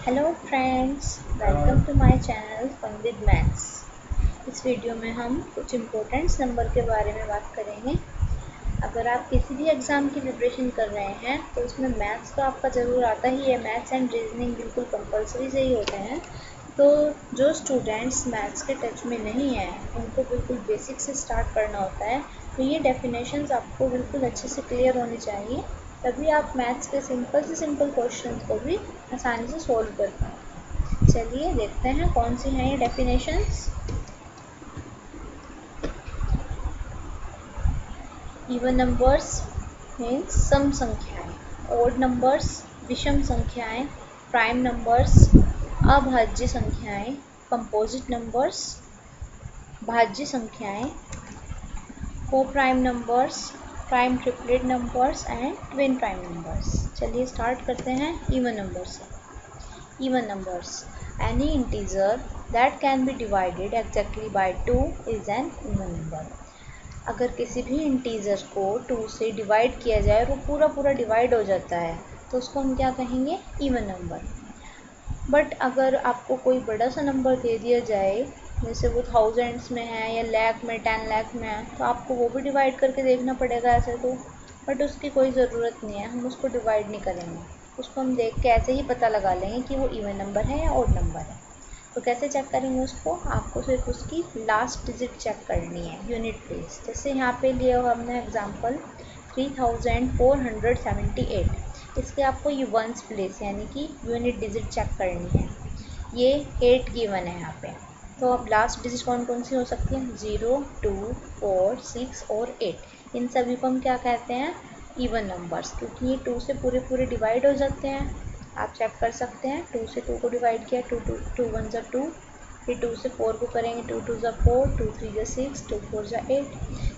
Hello friends, welcome to my channel fun with maths. इस video में हम कुछ इम्पोर्टेंट्स नंबर के बारे में बात करेंगे। अगर आप किसी भी एग्ज़ाम की प्रिपरेशन कर रहे हैं तो उसमें मैथ्स तो आपका ज़रूर आता ही है। मैथ्स एंड रीजनिंग बिल्कुल कंपलसरी से ही होते हैं। तो जो स्टूडेंट्स मैथ्स के टच में नहीं हैं उनको बिल्कुल बेसिक से स्टार्ट करना होता है। तो ये डेफिनेशंस आपको बिल्कुल अच्छे से क्लियर होनी चाहिए, तभी आप मैथ्स के सिंपल से सिंपल क्वेश्चन को भी आसानी से सोल्व कर पाएँ। चलिए देखते हैं कौन सी हैं ये डेफिनेशंस। इवन नंबर्स मीन्स सम संख्याएं, ओड नंबर्स विषम संख्याएं, प्राइम नंबर्स अभाज्य संख्याएं, कंपोजिट नंबर्स भाज्य संख्याएं, को prime numbers, prime triplet numbers and twin prime numbers. चलिए स्टार्ट करते हैं इवन नंबर से। Even numbers. Any integer that can be divided exactly by 2 is an even number. अगर किसी भी इंटीजर को 2 से डिवाइड किया जाए और वो पूरा डिवाइड हो जाता है तो उसको हम क्या कहेंगे? Even number. बट अगर आपको कोई बड़ा सा नंबर दे दिया जाए, जैसे वो थाउजेंड्स में है या लाख में 10 लाख में है, तो आपको वो भी डिवाइड करके देखना पड़ेगा ऐसे तो। बट उसकी कोई ज़रूरत नहीं है, हम उसको डिवाइड नहीं करेंगे। उसको हम देख के ऐसे ही पता लगा लेंगे कि वो इवन नंबर है या ऑड नंबर है। तो कैसे चेक करेंगे उसको? आपको सिर्फ उसकी लास्ट डिजिट चेक करनी है, यूनिट प्लेस। जैसे यहाँ पे लिया हुआ हमने एग्जांपल 3478, इसके आपको ये वंस प्लेस यानी कि यूनिट डिजिट चेक करनी है। ये 8 गिवन है यहाँ पे, तो अब लास्ट डिजिट कौन कौन सी हो सकती हैं? 0, 2, 4, 6 और 8। इन सभी को हम क्या कहते हैं? इवन नंबर्स, क्योंकि ये 2 से पूरे डिवाइड हो जाते हैं। आप चेक कर सकते हैं, 2 से 2 को डिवाइड किया, 2 1 ज़ा 2, फिर 2 से 4 को करेंगे, 2 2 ज़ा 4, 2 3 ज़ा 6, 2 4 ज़ा 8,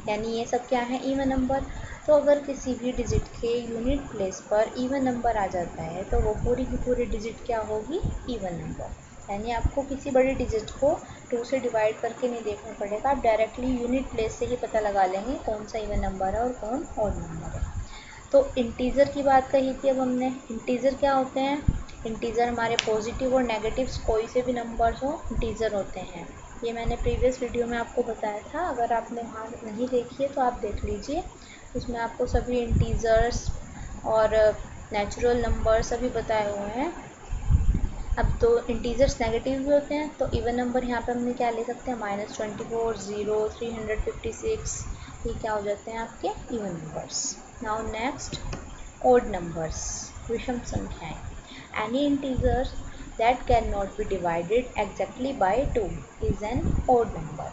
यानी ये सब क्या है? Even number. तो अगर किसी भी डिजिट के यूनिट प्लेस पर इवन नंबर आ जाता है तो वो पूरी की पूरी डिजिट क्या होगी? Even number. यानी आपको किसी बड़े डिजिट को 2 से डिवाइड करके नहीं देखना पड़ेगा, आप डायरेक्टली यूनिट प्लेस से ही पता लगा लेंगे कौन सा इवन नंबर है और कौन ऑड नंबर है। तो इंटीजर की बात कही थी अब हमने। इंटीजर क्या होते हैं? इंटीजर हमारे पॉजिटिव और नेगेटिव्स कोई से भी नंबर्स हो, इंटीजर होते हैं। ये मैंने प्रीवियस वीडियो में आपको बताया था, अगर आपने वहाँ नहीं देखी है तो आप देख लीजिए। उसमें आपको सभी इंटीजर्स और नेचुरल नंबर सभी बताए हुए हैं। अब तो इंटीजर्स नेगेटिव भी होते हैं, तो इवन नंबर यहाँ पे हमने क्या ले सकते हैं? -24, 0, 356, ये क्या हो जाते हैं आपके even numbers. Now next, odd numbers, विषम संख्याएं। Any integer that can not be divided exactly by 2 is an odd number.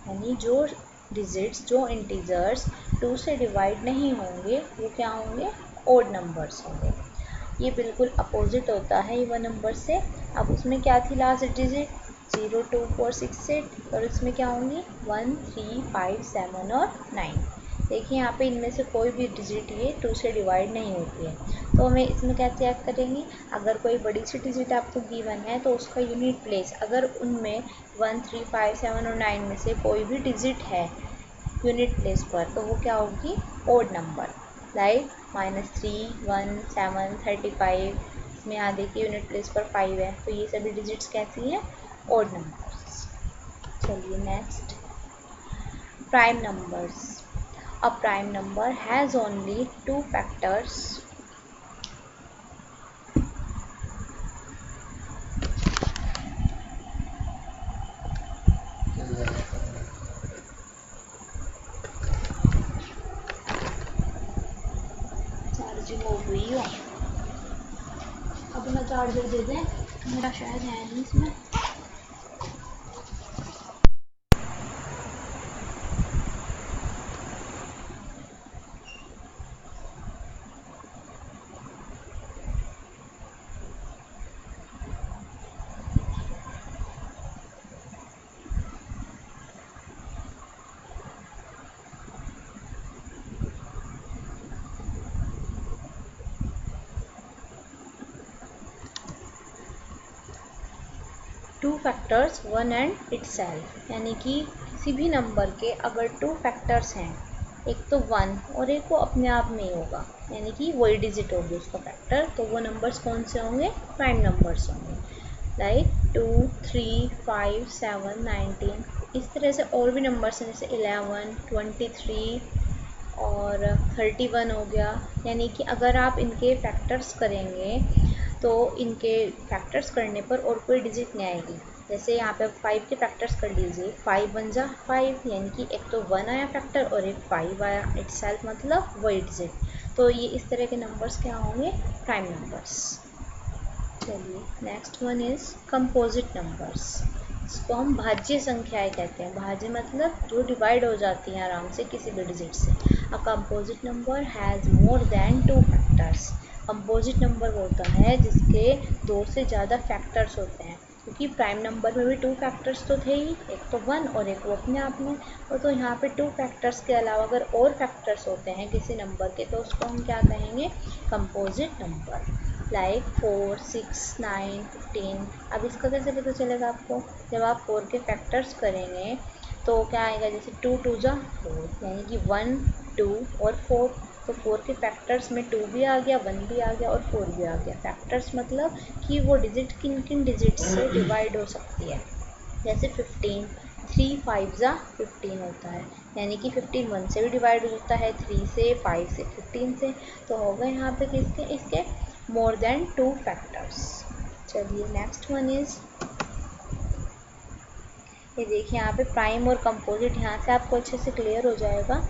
यानी जो डिजिट्स, जो इंटीजर्स 2 से डिवाइड नहीं होंगे वो क्या होंगे? ओड नंबर्स होंगे। ये बिल्कुल अपोजिट होता है इवन नंबर से। अब उसमें क्या थी लास्ट डिजिट? 0, 2, 4, 6, 8, और इसमें क्या होंगी? 1, 3, 5, 7 और 9। देखिए यहाँ पे इनमें से कोई भी डिजिट ये 2 से डिवाइड नहीं होती है। तो हमें इसमें क्या चेक करेंगे? अगर कोई बड़ी सी डिजिट आपको गिवन है तो उसका यूनिट प्लेस, अगर उनमें 1, 3, 5, 7 और 9 में से कोई भी डिजिट है यूनिट प्लेस पर, तो वो क्या होगी? Odd number. लाइक -3, 1, 7, 35, इसमें यहाँ देखिए यूनिट प्लेस पर 5 है, तो ये सभी डिजिट्स कैसी हैं? Odd numbers. चलिए next, prime numbers. A prime number has only 2 factors charging हो गई हो। अपना चार्जर दे दें, मेरा शायद है नहीं इसमें। टू फैक्टर्स 1 एंड इटसेल्फ, यानी कि किसी भी नंबर के अगर 2 फैक्टर्स हैं, एक तो 1 और एक वो अपने आप में ही होगा, यानी कि वही डिजिट होगी उसका फैक्टर, तो वो नंबर्स कौन से होंगे? प्राइम नंबर्स होंगे। लाइक 2, 3, 5, 7, 19। इस तरह से और भी नंबर्स हैं, जैसे 11, 23 और 31 हो गया। यानी कि अगर आप इनके फैक्टर्स करेंगे तो इनके फैक्टर्स करने पर और कोई डिजिट नहीं आएगी। जैसे यहाँ पे 5 के फैक्टर्स कर लीजिए, 5 1 जा 5, यानी कि एक तो 1 आया फैक्टर और एक 5 आया इटसेल्फ, मतलब वही डिजिट। तो ये इस तरह के नंबर्स क्या होंगे, प्राइम नंबर्स। चलिए next one is composite numbers. इसको हम भाज्य संख्याएं कहते हैं। भाज्य मतलब जो डिवाइड हो जाती हैं आराम से किसी भी डिजिट से। A composite number has more than 2 factors. Composite number होता है जिसके 2 से ज़्यादा फैक्टर्स होते हैं, क्योंकि प्राइम नंबर में भी 2 फैक्टर्स तो थे ही, एक तो 1 और एक वो अपने आप में। और तो यहाँ पे 2 फैक्टर्स के अलावा अगर और फैक्टर्स होते हैं किसी नंबर के तो उसको हम क्या कहेंगे, कंपोजिट नंबर। लाइक 4, 6, 9, 15। अब इसका कैसे पता चलेगा आपको, जब आप 4 के फैक्टर्स करेंगे तो क्या आएगा, जैसे 2 2 जा 4, यानी कि 1, 2 और 4। तो 4 के फैक्टर्स में 2 भी आ गया, 1 भी आ गया और 4 भी आ गया। फैक्टर्स मतलब कि वो डिजिट किन किन डिजिट से डिवाइड हो सकती है। जैसे 15, 3 5 जा 15 होता है, यानी कि 15 1 से भी डिवाइड हो सकता है, 3 से, 5 से, 15 से। तो हो गए यहाँ पे किसके, इसके मोर देन 2 फैक्टर्स। चलिए नेक्स्ट वन इज़, ये देखिए यहाँ पे प्राइम और कंपोजिट, यहाँ से आपको अच्छे से क्लियर हो जाएगा।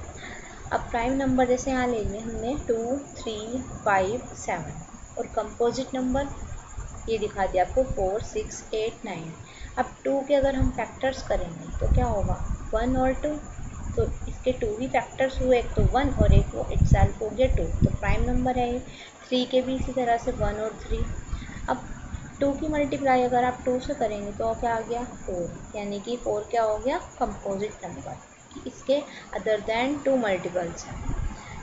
अब प्राइम नंबर जैसे यहाँ ले लिया हमने 2, 3, 5, 7 और कंपोजिट नंबर ये दिखा दिया आपको 4, 6, 8, 9। अब 2 के अगर हम फैक्टर्स करेंगे तो क्या होगा, 1 और 2। तो इसके 2 ही फैक्टर्स हुए, एक तो 1 और एक वो इटसेल्फ हो गया 2, तो प्राइम नंबर है ये। 3 के भी इसी तरह से 1 और 3। अब 2 की मल्टीप्लाई अगर आप 2 से करेंगे तो क्या आ गया, 4, यानी कि 4 क्या हो गया, कंपोजिट नंबर, कि इसके अदर देन 2 मल्टीपल्स हैं।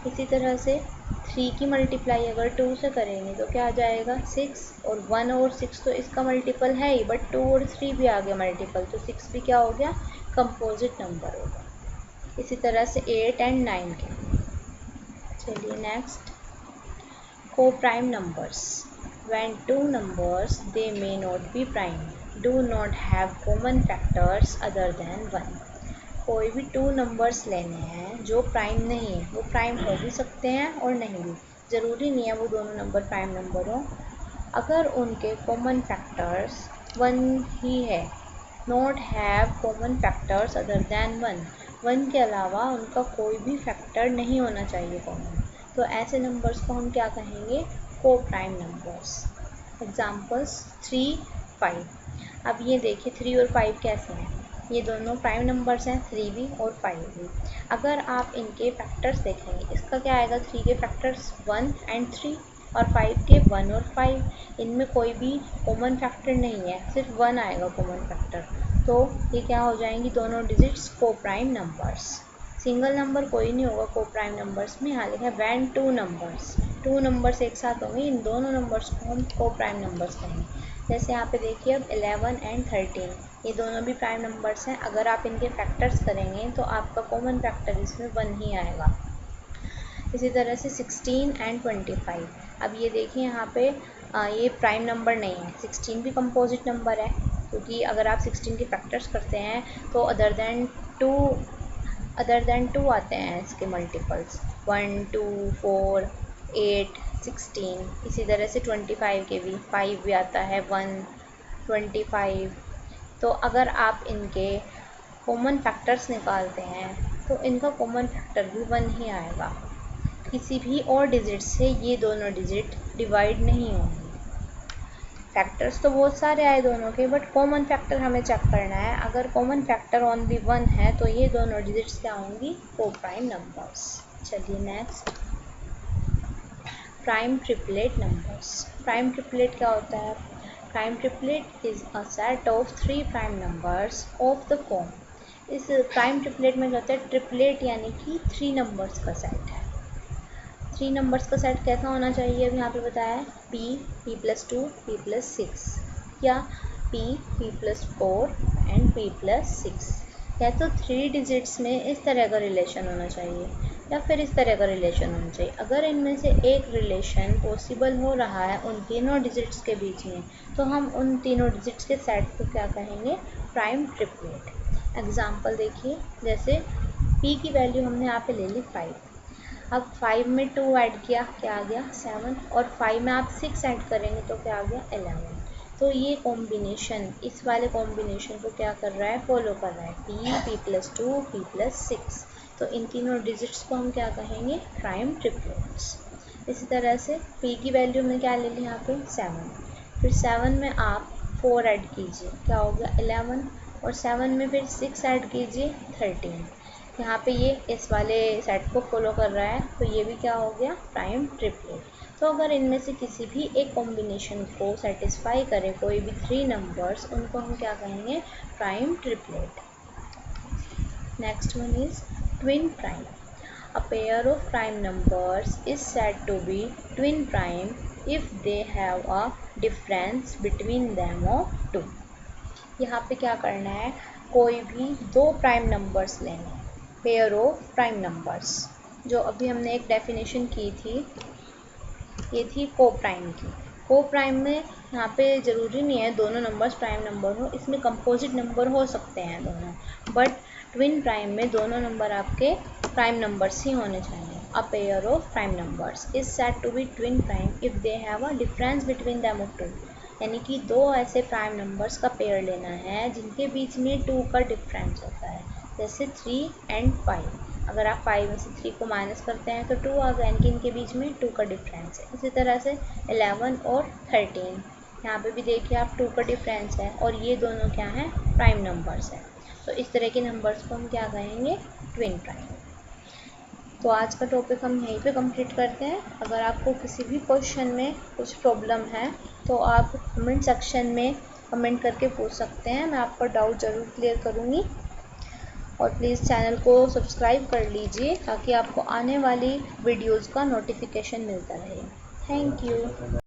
इसी तरह से 3 की मल्टीप्लाई अगर 2 से करेंगे तो क्या आ जाएगा, 6, और 1 और 6 तो इसका मल्टीपल है ही, बट 2 और 3 भी आ गया मल्टीपल, तो 6 भी क्या हो गया, कंपोजिट नंबर होगा। इसी तरह से 8 एंड 9 के। चलिए नेक्स्ट, को prime numbers. When two numbers they may not be prime, do not have common factors other than 1। कोई भी 2 नंबर्स लेने हैं जो प्राइम नहीं है, वो प्राइम हो भी सकते हैं और नहीं भी, ज़रूरी नहीं है वो दोनों नंबर प्राइम नंबर हों। अगर उनके कॉमन फैक्टर्स 1 ही है, not have common factors other than 1 के अलावा उनका कोई भी फैक्टर नहीं होना चाहिए कॉमन, तो ऐसे नंबर्स को हम क्या कहेंगे, को प्राइम नंबर्स। एग्जाम्पल्स 3, 5। अब ये देखिए 3 और 5 कैसे हैं, ये दोनों प्राइम नंबर्स हैं, 3 भी और 5 भी। अगर आप इनके फैक्टर्स देखेंगे, इसका क्या आएगा, 3 के फैक्टर्स 1 एंड 3 और 5 के 1 और 5। इनमें कोई भी कॉमन फैक्टर नहीं है, सिर्फ 1 आएगा कॉमन फैक्टर, तो ये क्या हो जाएंगी दोनों डिजिट्स को प्राइम नंबर्स। सिंगल नंबर कोई नहीं होगा को प्राइम नंबर्स में, यहाँ लिखा है वैन 2 नंबर्स एक साथ होंगे, इन दोनों नंबर्स को हम को प्राइम नंबर्स कहेंगे। जैसे यहाँ पे देखिए अब 11 एंड 13, ये दोनों भी प्राइम नंबर्स हैं। अगर आप इनके फैक्टर्स करेंगे तो आपका कॉमन फैक्टर इसमें 1 ही आएगा। इसी तरह से 16 एंड 25। अब ये देखिए यहाँ पे ये प्राइम नंबर नहीं है, 16 भी कंपोजिट नंबर है, क्योंकि अगर आप 16 के फैक्टर्स करते हैं तो अदर देन 2 आते हैं इसके मल्टीपल्स, 1, 2, 4, 8, 16। इसी तरह से 25 के भी 5 भी आता है, 1, 25। तो अगर आप इनके कॉमन फैक्टर्स निकालते हैं तो इनका कॉमन फैक्टर भी 1 ही आएगा। किसी भी और डिजिट से ये दोनों डिजिट डिवाइड नहीं होंगे। फैक्टर्स तो बहुत सारे आए दोनों के, बट कॉमन फैक्टर हमें चेक करना है। अगर कॉमन फैक्टर ओनली 1 है तो ये दोनों डिजिट्स क्या होंगी, को प्राइम नंबर्स। चलिए next, prime triplet numbers. Prime triplet क्या होता है, prime triplet is a set of 3 prime numbers of the form. इस प्राइम ट्रिपलेट में क्या होता है, ट्रिपलेट यानी कि 3 नंबर्स का सेट है। 3 नंबर्स का सेट कैसा होना चाहिए, अब यहाँ पे बताया है p+2, p+6, या p+4 एंड p+6। या तो 3 डिजिट्स में इस तरह का रिलेशन होना चाहिए, या फिर इस तरह का रिलेशन होना चाहिए। अगर इनमें से एक रिलेशन पॉसिबल हो रहा है उन तीनों डिजिट्स के बीच में, तो हम उन तीनों डिजिट्स के सेट को क्या कहेंगे, प्राइम ट्रिपलेट। एग्जांपल देखिए, जैसे p की वैल्यू हमने यहाँ पे ले ली 5। अब 5 में 2 ऐड किया, क्या आ गया 7, और 5 में आप 6 ऐड करेंगे तो क्या आ गया 11। तो ये कॉम्बिनेशन, इस वाले कॉम्बिनेशन को क्या कर रहा है, फॉलो कर रहा है, p+2 p+6। तो इन तीनों डिजिट्स को हम क्या कहेंगे, प्राइम ट्रिपलेट्स। इसी तरह से p की वैल्यू में क्या ले ली यहाँ पे 7, फिर 7 में आप 4 ऐड कीजिए, क्या हो गया 11, और 7 में फिर 6 ऐड कीजिए 13। यहाँ पे ये इस वाले सेट को फॉलो कर रहा है, तो ये भी क्या हो गया, प्राइम ट्रिपलेट। तो अगर इनमें से किसी भी एक कॉम्बिनेशन को सेटिस्फाई करें कोई भी 3 नंबर्स, उनको हम क्या कहेंगे, prime triplet. Next one is twin prime. A pair of prime numbers is said to be twin prime if they have a difference between them of 2। यहाँ पे क्या करना है, कोई भी दो प्राइम नंबर्स लेंगे, पेयर ऑफ प्राइम नंबर्स, जो अभी हमने एक डेफिनेशन की थी, ये थी को प्राइम की। को प्राइम में यहाँ पे ज़रूरी नहीं है दोनों नंबर्स प्राइम नंबर हो, इसमें कंपोजिट नंबर हो सकते हैं दोनों, बट ट्विन प्राइम में दोनों नंबर आपके प्राइम नंबर्स ही होने चाहिए। A pair of prime numbers is said to be twin prime if they have a difference between them of 2। यानी कि दो ऐसे प्राइम नंबर्स का पेयर लेना है जिनके बीच में 2 का डिफरेंस होता है, जैसे 3 एंड 5। अगर आप 5 में से 3 को माइनस करते हैं तो 2 आ गया, यानी कि इनके बीच में 2 का डिफरेंस है। इसी तरह से 11 और 13, यहाँ पे भी देखिए आप 2 का डिफरेंस है, और ये दोनों क्या हैं, प्राइम नंबर्स हैं। तो इस तरह के नंबर्स को हम क्या कहेंगे, ट्विन प्राइम। तो आज का टॉपिक हम यहीं पे कंप्लीट करते हैं। अगर आपको किसी भी क्वेश्चन में कुछ प्रॉब्लम है तो आप कमेंट सेक्शन में कमेंट करके पूछ सकते हैं, मैं आपका डाउट ज़रूर क्लियर करूँगी। और प्लीज़ चैनल को सब्सक्राइब कर लीजिए ताकि आपको आने वाली वीडियोज़ का नोटिफिकेशन मिलता रहे। Thank you.